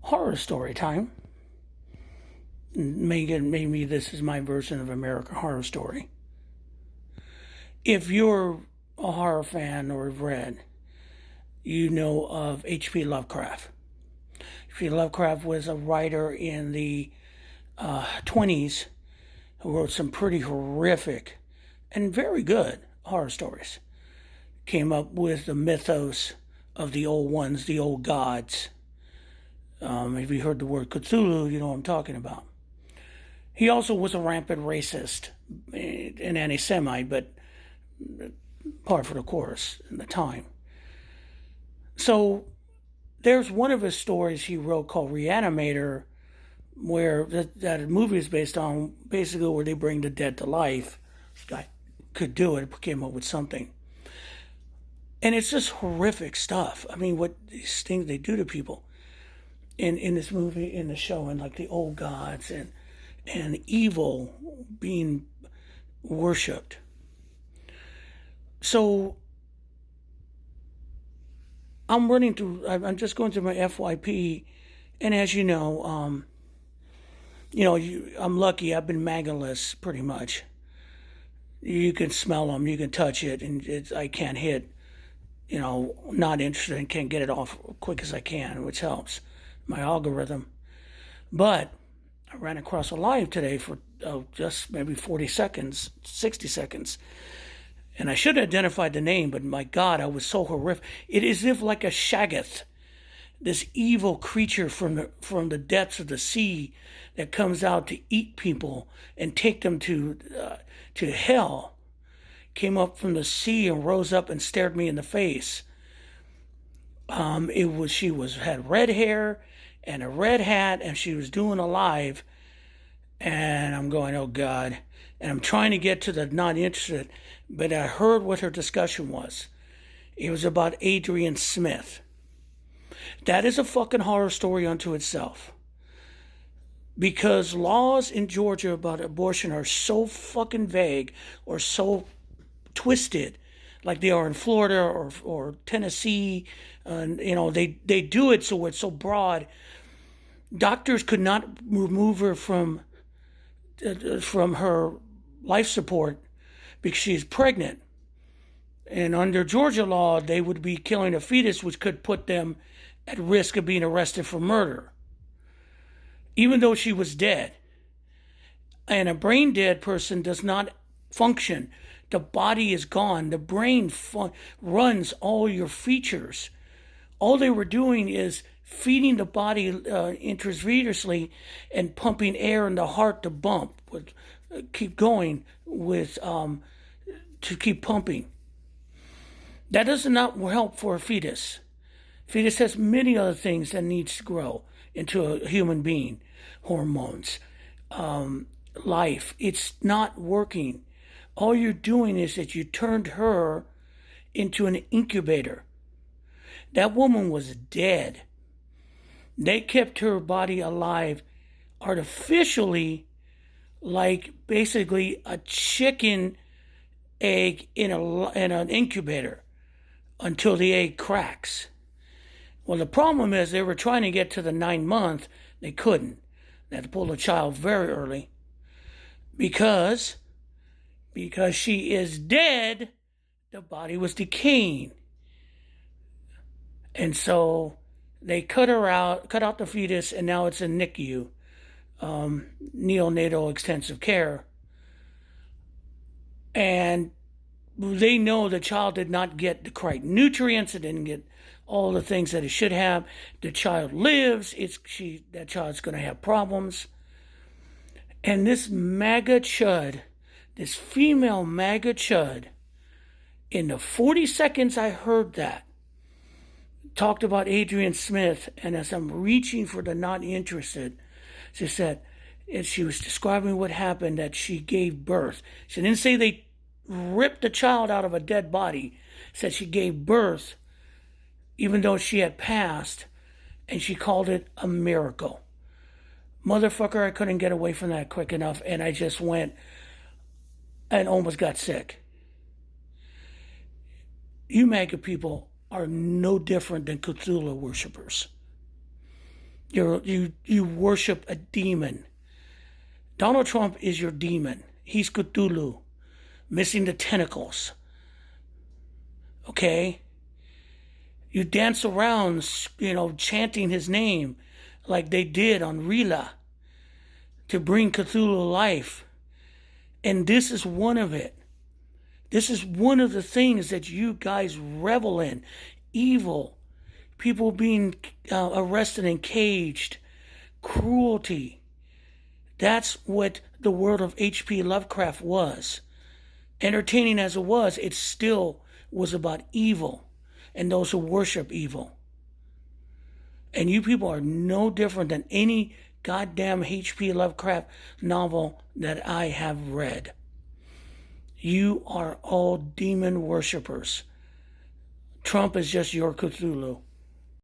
Horror story time. Maybe this is my version of American Horror Story. If you're a horror fan or have read, you know of H.P. Lovecraft. H.P. Lovecraft was a writer in the 20s who wrote some pretty horrific and very good horror stories. Came up with the mythos of the old ones, the old gods. If you heard the word Cuthulu, you know what I'm talking about. He also was a rampant racist and anti-Semite, but par for the course in the time. So there's one of his stories he wrote called Reanimator, where that movie is based on, basically where they bring the dead to life. This guy could do it, came up with something. And it's just horrific stuff. I mean, what these things they do to people in this movie, in the show, and like the old gods and evil being worshipped. So I'm just going through my FYP, and as you know, I'm lucky. I've been magaless pretty much. You can smell them, you can touch it, and I can't hit. Not interested and can't get it off quick as I can, which helps my algorithm. But I ran across a live today for just maybe 40 seconds, 60 seconds. And I should have identified the name, but my God, I was so horrific. It is if like a Shaggoth, this evil creature from the depths of the sea that comes out to eat people and take them to hell, came up from the sea and rose up and stared me in the face. She had red hair and a red hat, and she was doing a live, and I'm going, oh God. And I'm trying to get to the not interested, but I heard what her discussion was. It was about Adrian Smith. That is a fucking horror story unto itself. Because laws in Georgia about abortion are so fucking vague or so twisted, like they are in Florida or Tennessee. They do it so it's so broad. Doctors could not remove her from her life support because she's pregnant. And under Georgia law, they would be killing a fetus, which could put them at risk of being arrested for murder, even though she was dead. And a brain dead person does not function. The body is gone. The brain runs all your features. All they were doing is feeding the body intravenously and pumping air in the heart to bump, keep going with to keep pumping. That does not help for a fetus. Fetus has many other things that needs to grow into a human being, hormones, life. It's not working. All you're doing is that you turned her into an incubator. That woman was dead. They kept her body alive artificially, like basically a chicken egg in an incubator until the egg cracks. Well, the problem is they were trying to get to the 9-month. They couldn't. They had to pull the child very early because she is dead. The body was decaying. And so they cut out the fetus, and now it's in NICU, neonatal intensive care. And they know the child did not get the correct nutrients. It didn't get all the things that it should have. The child lives. That child's going to have problems. And this MAGA chud, this female MAGA chud, in the 40 seconds I heard that, talked about Adrian Smith, and as I'm reaching for the not interested, she said, and she was describing what happened, that she gave birth. She didn't say they ripped the child out of a dead body. Said she gave birth even though she had passed, and she called it a miracle. Motherfucker, I couldn't get away from that quick enough, and I just went and almost got sick. You MAGA people are no different than Cuthulu worshippers. You worship a demon. Donald Trump is your demon. He's Cuthulu, missing the tentacles. Okay? You dance around, chanting his name like they did on Rila to bring Cthulhu life. And this is one of it. This is one of the things that you guys revel in. Evil, people being arrested and caged, cruelty. That's what the world of H.P. Lovecraft was. Entertaining as it was, it still was about evil and those who worship evil. And you people are no different than any goddamn H.P. Lovecraft novel that I have read. You are all demon worshippers. Trump is just your Cthulhu.